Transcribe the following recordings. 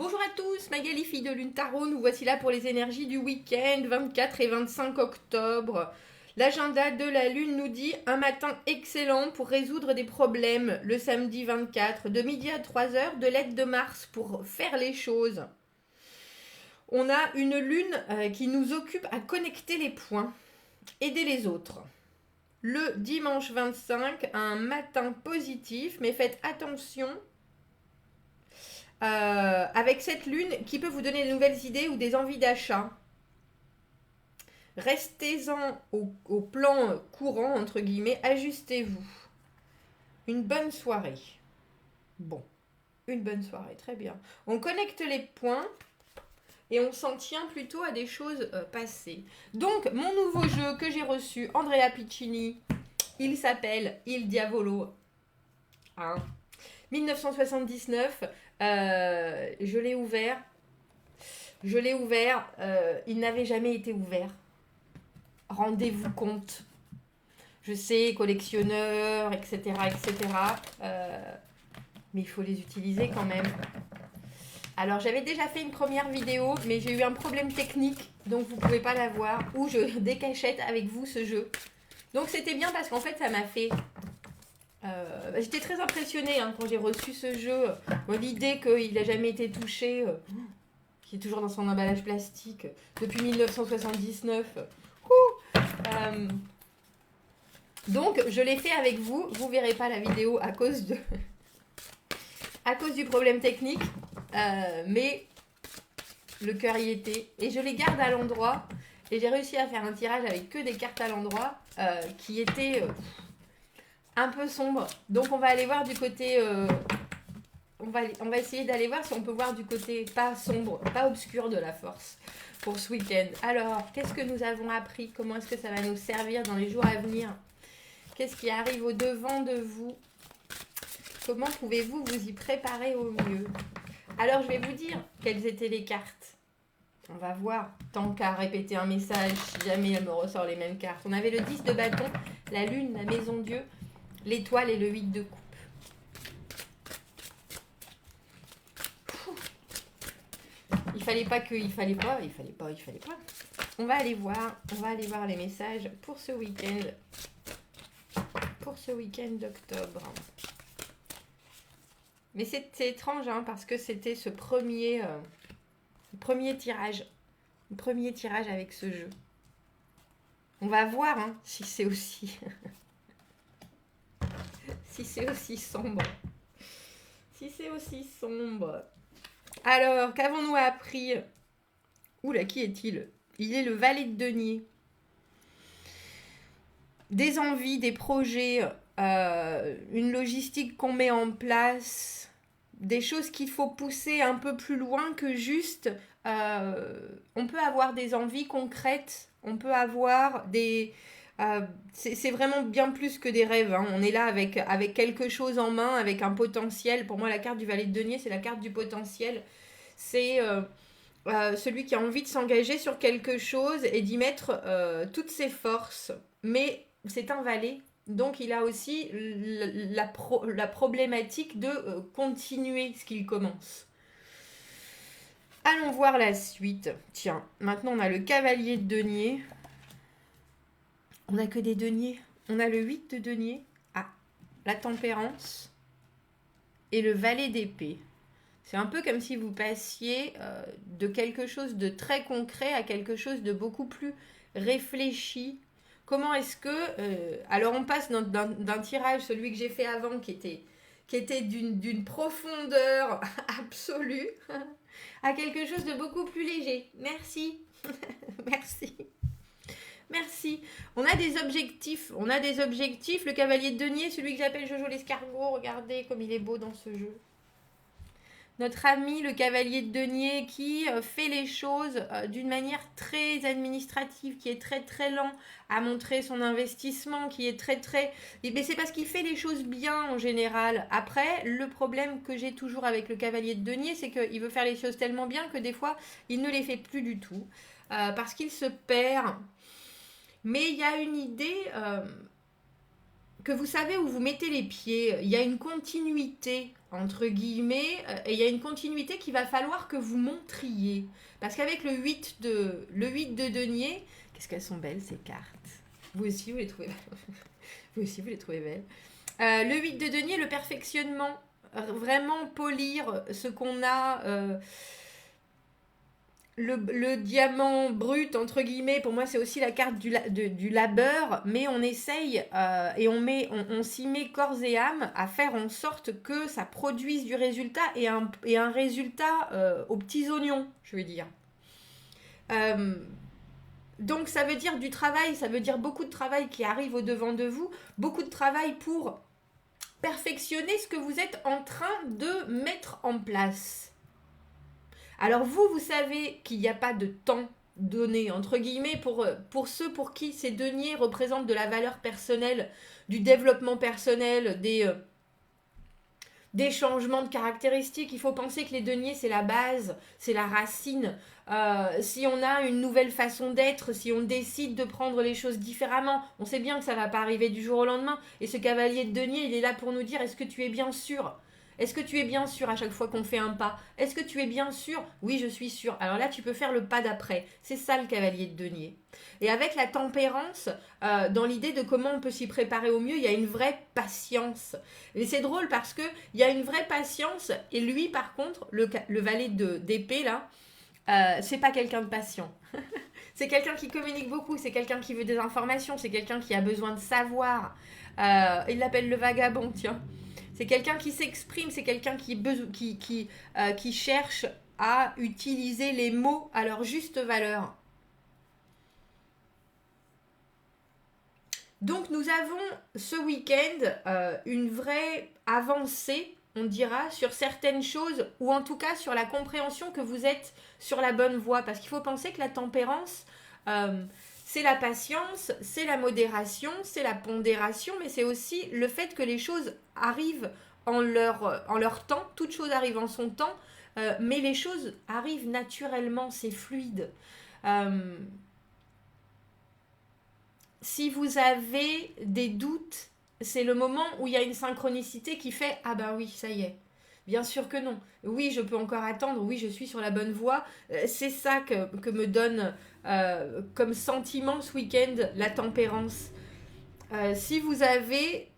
Bonjour à tous, Magali, fille de Lune Tarot, nous voici là pour les énergies du week-end 24 et 25 octobre. L'agenda de la Lune nous dit un matin excellent pour résoudre des problèmes le samedi 24, de midi à 3h, de l'aide de Mars pour faire les choses. On a une Lune qui nous occupe à connecter les points, aider les autres. Le dimanche 25, un matin positif, mais faites attention avec cette lune qui peut vous donner de nouvelles idées ou des envies d'achat. Restez-en au plan courant, entre guillemets, ajustez-vous. Une bonne soirée. Bon, une bonne soirée, très bien. On connecte les points et on s'en tient plutôt à des choses passées. Donc, mon nouveau jeu que j'ai reçu, Andrea Piccini, il s'appelle Il Diavolo. 1979, je l'ai ouvert. Il n'avait jamais été ouvert. Rendez-vous compte. Je sais, collectionneur, etc., etc. Mais il faut les utiliser quand même. Alors, j'avais déjà fait une première vidéo, mais j'ai eu un problème technique, donc vous ne pouvez pas la voir, où je décachette avec vous ce jeu. Donc, c'était bien parce qu'en fait, ça m'a fait... j'étais très impressionnée quand j'ai reçu ce jeu. L'idée qu'il n'a jamais été touché, qui est toujours dans son emballage plastique depuis 1979. Donc je l'ai fait avec vous. Vous verrez pas la vidéo à cause du problème technique, mais le cœur y était. Et je les garde à l'endroit. Et j'ai réussi à faire un tirage avec que des cartes à l'endroit qui étaient... un peu sombre. Donc on va aller voir du côté... on va essayer d'aller voir si on peut voir du côté pas sombre, pas obscur de la force pour ce week-end. Alors, qu'est-ce que nous avons appris? Comment est-ce que ça va nous servir dans les jours à venir? Qu'est-ce qui arrive au devant de vous? Comment pouvez-vous vous y préparer au mieux? Alors, je vais vous dire quelles étaient les cartes. On va voir, tant qu'à répéter un message, si jamais elle me ressort les mêmes cartes. On avait le 10 de bâton, la lune, la maison Dieu, l'étoile et le 8 de coupe. Il fallait pas. On va aller voir les messages pour ce week-end. Pour ce week-end d'octobre. Mais c'est étrange parce que c'était ce premier tirage. Le premier tirage avec ce jeu. On va voir si c'est aussi... si c'est aussi sombre. Si c'est aussi sombre. Alors, qu'avons-nous appris? Oula, qui est-il? Il est le valet de denier. Des envies, des projets, une logistique qu'on met en place, des choses qu'il faut pousser un peu plus loin que juste... on peut avoir des envies concrètes, on peut avoir des... c'est vraiment bien plus que des rêves. On est là avec quelque chose en main, avec un potentiel. Pour moi, la carte du valet de denier, c'est la carte du potentiel. C'est celui qui a envie de s'engager sur quelque chose et d'y mettre toutes ses forces. Mais c'est un valet, donc il a aussi la problématique de continuer ce qu'il commence. Allons voir la suite. Tiens, maintenant on a le cavalier de denier. On n'a que des deniers. On a le 8 de denier. La tempérance. Et le valet d'épée. C'est un peu comme si vous passiez de quelque chose de très concret à quelque chose de beaucoup plus réfléchi. Comment est-ce que... alors on passe d'un tirage, celui que j'ai fait avant, qui était d'une profondeur absolue, à quelque chose de beaucoup plus léger. Merci. Merci. On a des objectifs. Le cavalier de denier, celui que j'appelle Jojo l'escargot. Regardez comme il est beau dans ce jeu. Notre ami, le cavalier de denier, qui fait les choses d'une manière très administrative, qui est très très lent à montrer son investissement, qui est très très... Mais c'est parce qu'il fait les choses bien en général. Après, le problème que j'ai toujours avec le cavalier de denier, c'est qu'il veut faire les choses tellement bien que des fois, il ne les fait plus du tout. Parce qu'il se perd. Mais il y a une idée... que vous savez où vous mettez les pieds. Il y a une continuité, entre guillemets, et il y a une continuité qu'il va falloir que vous montriez. Parce qu'avec le 8 de denier, qu'est-ce qu'elles sont belles ces cartes. Vous aussi, vous les trouvez belles. Vous aussi, vous les trouvez belles. Le 8 de denier, le perfectionnement. Vraiment polir ce qu'on a... le diamant brut, entre guillemets, pour moi, c'est aussi la carte du labeur, mais on essaye et on s'y met corps et âme à faire en sorte que ça produise du résultat et un résultat aux petits oignons, je veux dire. Donc, ça veut dire du travail, ça veut dire beaucoup de travail qui arrive au devant de vous, beaucoup de travail pour perfectionner ce que vous êtes en train de mettre en place. Alors vous savez qu'il n'y a pas de temps donné, entre guillemets, pour ceux pour qui ces deniers représentent de la valeur personnelle, du développement personnel, des changements de caractéristiques. Il faut penser que les deniers, c'est la base, c'est la racine. Si on a une nouvelle façon d'être, si on décide de prendre les choses différemment, on sait bien que ça ne va pas arriver du jour au lendemain. Et ce cavalier de denier, il est là pour nous dire, est-ce que tu es bien sûr ? Est-ce que tu es bien sûr à chaque fois qu'on fait un pas ? Est-ce que tu es bien sûr ? Oui, je suis sûr. Alors là, tu peux faire le pas d'après. C'est ça le cavalier de denier. Et avec la tempérance, dans l'idée de comment on peut s'y préparer au mieux, il y a une vraie patience. Et c'est drôle parce qu'il y a une vraie patience. Et lui, par contre, le valet d'épée, là, c'est pas quelqu'un de patient. C'est quelqu'un qui communique beaucoup. C'est quelqu'un qui veut des informations. C'est quelqu'un qui a besoin de savoir. Il l'appelle le vagabond, tiens. C'est quelqu'un qui s'exprime, c'est quelqu'un qui cherche à utiliser les mots à leur juste valeur. Donc nous avons ce week-end une vraie avancée, on dira, sur certaines choses, ou en tout cas sur la compréhension que vous êtes sur la bonne voie. Parce qu'il faut penser que la tempérance... c'est la patience, c'est la modération, c'est la pondération, mais c'est aussi le fait que les choses arrivent en leur temps, toute chose arrive en son temps, mais les choses arrivent naturellement, c'est fluide. Si vous avez des doutes, c'est le moment où il y a une synchronicité qui fait « Ah ben oui, ça y est ». Bien sûr que non. Oui, je peux encore attendre. Oui, je suis sur la bonne voie. C'est ça que me donne comme sentiment ce week-end la tempérance. Si vous avez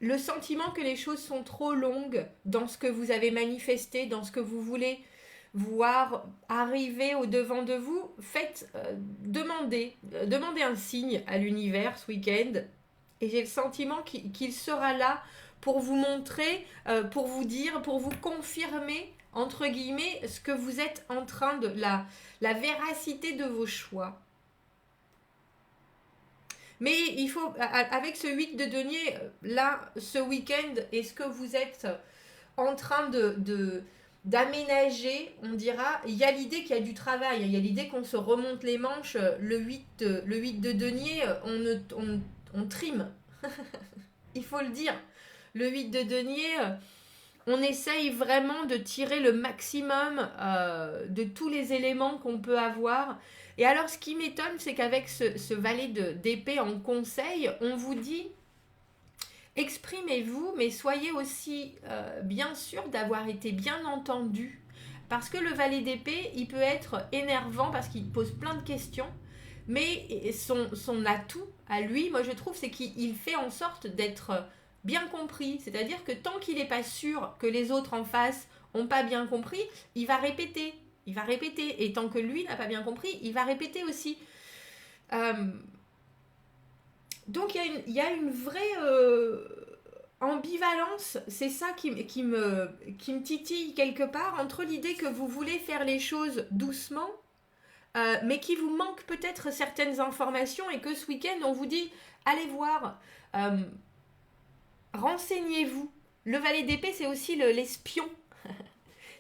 le sentiment que les choses sont trop longues dans ce que vous avez manifesté, dans ce que vous voulez voir arriver au devant de vous, demandez un signe à l'univers ce week-end. Et j'ai le sentiment qu'il sera là pour vous montrer, pour vous dire, pour vous confirmer, entre guillemets, ce que vous êtes en train de... la véracité de vos choix. Mais il faut, avec ce 8 de denier, là, ce week-end, est-ce que vous êtes en train d'aménager, on dira, il y a l'idée qu'il y a du travail, il y a l'idée qu'on se remonte les manches, le 8 de denier, on trime, il faut le dire. Le 8 de denier, on essaye vraiment de tirer le maximum de tous les éléments qu'on peut avoir. Et alors, ce qui m'étonne, c'est qu'avec ce valet d'épée en conseil, on vous dit, exprimez-vous, mais soyez aussi bien sûr d'avoir été bien entendu. Parce que le valet d'épée, il peut être énervant parce qu'il pose plein de questions. Mais son atout à lui, moi je trouve, c'est qu'il fait en sorte d'être bien compris. C'est-à-dire que tant qu'il n'est pas sûr que les autres en face n'ont pas bien compris, il va répéter. Il va répéter. Et tant que lui n'a pas bien compris, il va répéter aussi. Donc il y a une vraie ambivalence. C'est ça qui me titille quelque part, entre l'idée que vous voulez faire les choses doucement, mais qui vous manque peut-être certaines informations et que ce week-end, on vous dit, allez voir, renseignez-vous. Le valet d'épée, c'est aussi l'espion.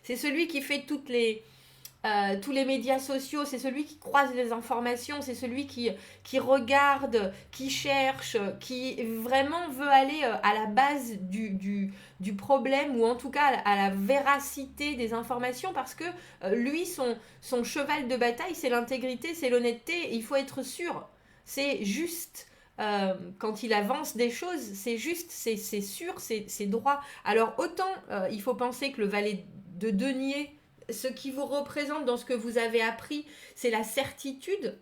C'est celui qui fait tous les médias sociaux, c'est celui qui croise les informations, c'est celui qui regarde, qui cherche, qui vraiment veut aller à la base du problème, ou en tout cas à la véracité des informations, parce que lui, son cheval de bataille, c'est l'intégrité, c'est l'honnêteté, il faut être sûr, c'est juste. quand il avance des choses, c'est juste, c'est sûr, c'est droit. Alors autant il faut penser que le valet de denier, ce qui vous représente dans ce que vous avez appris, c'est la certitude.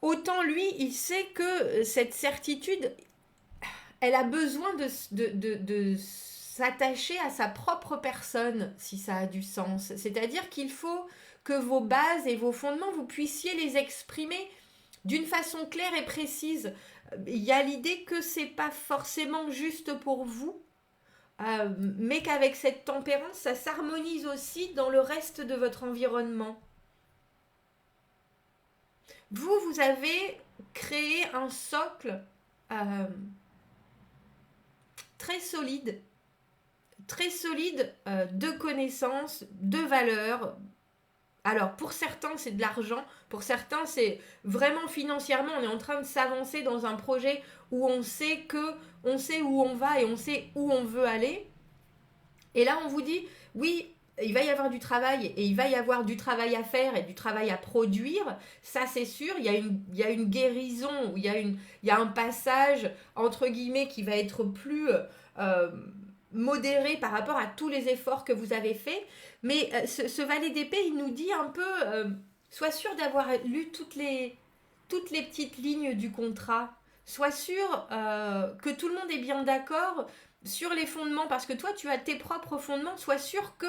Autant lui, il sait que cette certitude, elle a besoin de s'attacher à sa propre personne, si ça a du sens. C'est-à-dire qu'il faut que vos bases et vos fondements, vous puissiez les exprimer d'une façon claire et précise. Il y a l'idée que c'est pas forcément juste pour vous, mais qu'avec cette tempérance, ça s'harmonise aussi dans le reste de votre environnement. Vous avez créé un socle euh, très solide de connaissances, de valeurs. Alors, pour certains, c'est de l'argent. Pour certains, c'est vraiment financièrement. On est en train de s'avancer dans un projet où on sait où on va et on sait où on veut aller. Et là, on vous dit, oui, il va y avoir du travail et il va y avoir du travail à faire et du travail à produire. Ça, c'est sûr. Il y a une guérison, il y a un passage, entre guillemets, qui va être plus modéré par rapport à tous les efforts que vous avez faits. Mais ce valet d'épée, il nous dit un peu, sois sûr d'avoir lu toutes les petites lignes du contrat. Sois sûr que tout le monde est bien d'accord sur les fondements, parce que toi, tu as tes propres fondements. Sois sûr que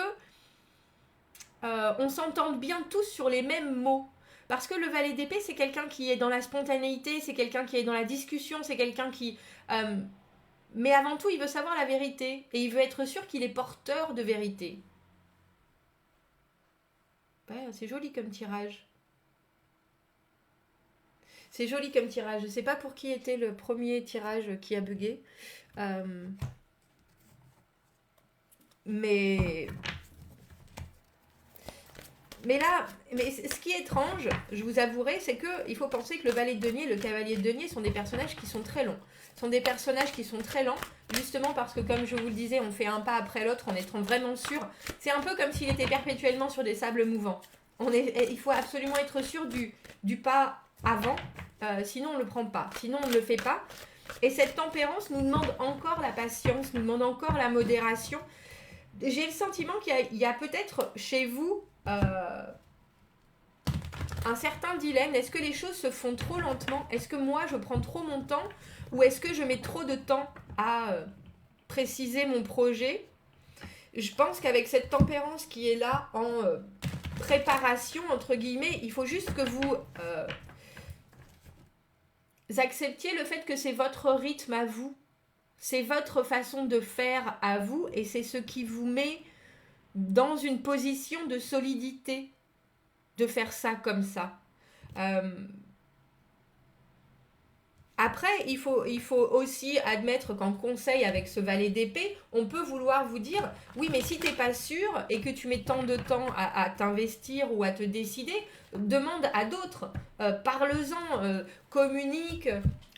on s'entende bien tous sur les mêmes mots. Parce que le valet d'épée, c'est quelqu'un qui est dans la spontanéité, c'est quelqu'un qui est dans la discussion, c'est quelqu'un qui... mais avant tout, il veut savoir la vérité. Et il veut être sûr qu'il est porteur de vérité. Ouais, c'est joli comme tirage. C'est joli comme tirage. Je ne sais pas pour qui était le premier tirage qui a bugué. Mais là, ce qui est étrange, je vous avouerai, c'est qu'il faut penser que le valet de denier et le cavalier de denier sont des personnages qui sont très longs. Sont des personnages qui sont très lents, justement parce que, comme je vous le disais, on fait un pas après l'autre en étant vraiment sûr. C'est un peu comme s'il était perpétuellement sur des sables mouvants. Il faut absolument être sûr du pas avant, sinon on ne le prend pas, sinon on ne le fait pas. Et cette tempérance nous demande encore la patience, nous demande encore la modération. J'ai le sentiment qu'il y a peut-être chez vous un certain dilemme. Est-ce que les choses se font trop lentement? Est-ce que moi je prends trop mon temps? Ou est-ce que je mets trop de temps à préciser mon projet? Je pense qu'avec cette tempérance qui est là en préparation, entre guillemets, il faut juste que vous acceptiez le fait que c'est votre rythme à vous. C'est votre façon de faire à vous et c'est ce qui vous met dans une position de solidité de faire ça comme ça. Après, il faut aussi admettre qu'en conseil avec ce valet d'épée, on peut vouloir vous dire oui, mais si t'es pas sûr et que tu mets tant de temps à t'investir ou à te décider, demande à d'autres. Parle-en, communique,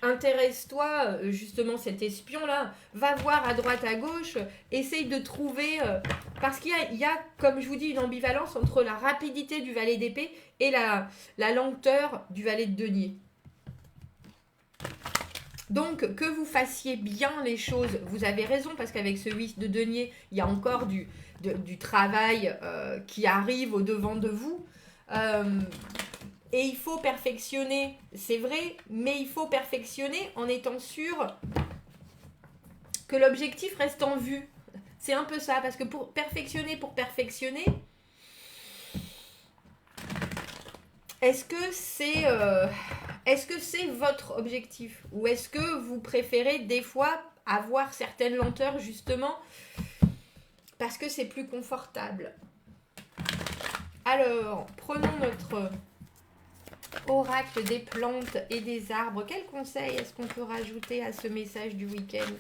intéresse-toi, justement, cet espion-là, va voir à droite, à gauche, essaye de trouver. Parce qu'il y a, comme je vous dis, une ambivalence entre la rapidité du valet d'épée et la lenteur du valet de denier. Donc, que vous fassiez bien les choses, vous avez raison, parce qu'avec ce 8 de denier, il y a encore du travail qui arrive au devant de vous. Et il faut perfectionner, c'est vrai, mais il faut perfectionner en étant sûr que l'objectif reste en vue. C'est un peu ça, parce que pour perfectionner, est-ce que c'est votre objectif? Ou est-ce que vous préférez des fois avoir certaines lenteurs justement parce que c'est plus confortable? Alors, prenons notre oracle des plantes et des arbres. Quel conseil est-ce qu'on peut rajouter à ce message du week-end?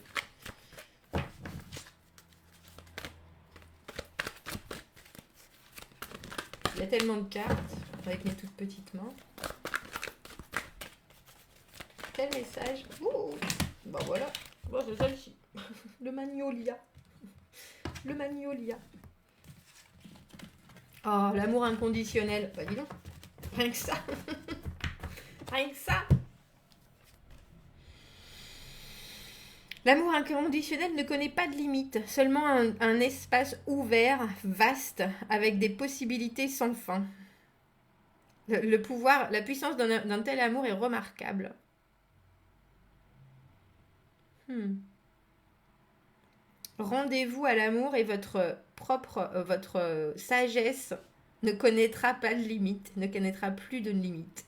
Il y a tellement de cartes avec mes toutes petites mains. Quel message? Ouh, bah voilà. Bon, c'est celle-ci. Le magnolia. Le magnolia. Oh, l'amour inconditionnel. Bah dis donc. Rien que ça. Rien que ça. L'amour inconditionnel ne connaît pas de limite, seulement un espace ouvert, vaste, avec des possibilités sans fin. Le pouvoir, la puissance d'un tel amour est remarquable. Rendez-vous à l'amour et votre sagesse ne connaîtra pas de limite, ne connaîtra plus de limite.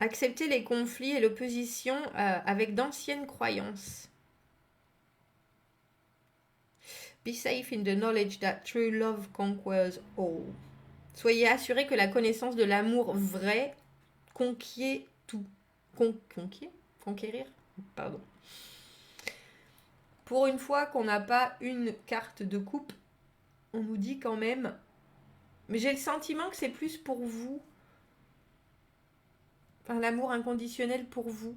Accepter les conflits et l'opposition avec d'anciennes croyances. Be safe in the knowledge that true love conquers all. Soyez assurés que la connaissance de l'amour vrai conquiert tout. Conquérir? Pardon. Pour une fois qu'on n'a pas une carte de coupe, on nous dit quand même... Mais j'ai le sentiment que c'est plus pour vous. Enfin, l'amour inconditionnel pour vous.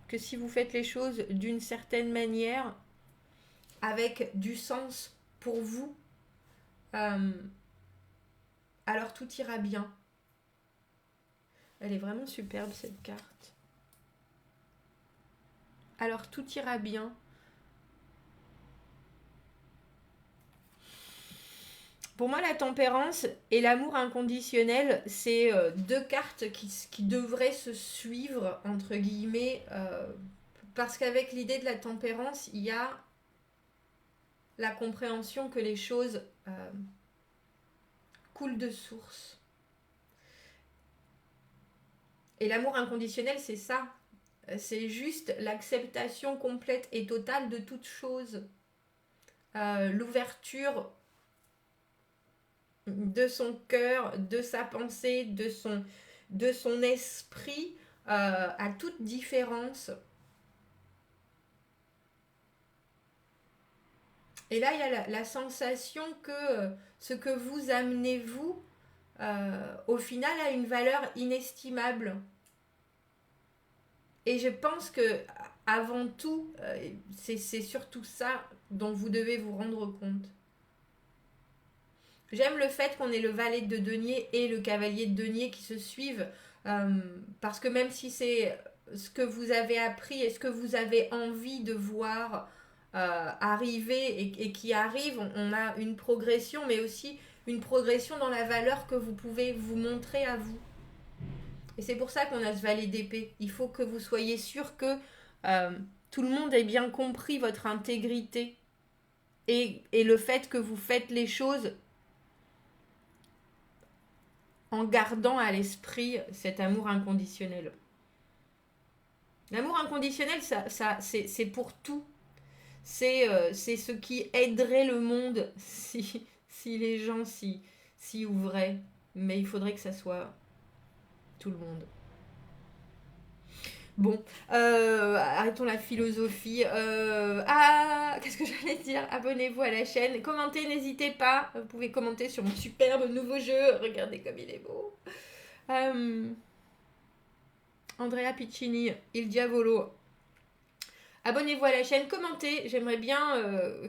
Que si vous faites les choses d'une certaine manière, avec du sens pour vous, alors tout ira bien. Elle est vraiment superbe cette carte. Alors tout ira bien. Pour moi, la tempérance et l'amour inconditionnel, c'est deux cartes qui devraient se suivre, entre guillemets, parce qu'avec l'idée de la tempérance, il y a la compréhension que les choses coulent de source. Et l'amour inconditionnel, c'est ça. C'est juste l'acceptation complète et totale de toute chose. L'ouverture de son cœur, de sa pensée, de son esprit à toute différence. Et là, il y a la sensation que ce que vous amenez, vous, au final, a une valeur inestimable. Et je pense que, avant tout, c'est surtout ça dont vous devez vous rendre compte. J'aime le fait qu'on ait le valet de denier et le cavalier de denier qui se suivent, parce que même si c'est ce que vous avez appris et ce que vous avez envie de voir arriver et qui arrive, on a une progression, mais aussi une progression dans la valeur que vous pouvez vous montrer à vous. Et c'est pour ça qu'on a ce valet d'épée. Il faut que vous soyez sûr que tout le monde ait bien compris votre intégrité et le fait que vous faites les choses en gardant à l'esprit cet amour inconditionnel. L'amour inconditionnel, c'est pour tout. C'est ce qui aiderait le monde si les gens s'y ouvraient. Mais il faudrait que ça soit tout le monde. Bon, arrêtons la philosophie. Qu'est-ce que j'allais dire? Abonnez-vous à la chaîne. Commentez, n'hésitez pas. Vous pouvez commenter sur mon superbe nouveau jeu. Regardez comme il est beau. Andrea Piccini, Il Diavolo. Abonnez-vous à la chaîne, commentez. J'aimerais bien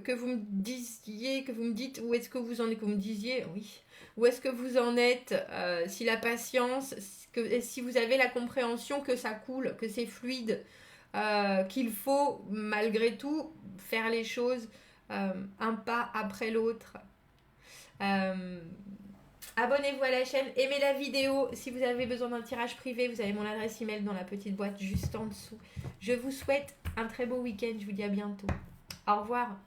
que vous me disiez, que vous me dites où est-ce que vous en êtes, que vous me disiez, oui, où est-ce que vous en êtes, si la patience, si vous avez la compréhension que ça coule, que c'est fluide, qu'il faut malgré tout faire les choses un pas après l'autre. Abonnez-vous à la chaîne, aimez la vidéo. Si vous avez besoin d'un tirage privé, vous avez mon adresse email dans la petite boîte juste en dessous. Je vous souhaite un très beau week-end. Je vous dis à bientôt. Au revoir.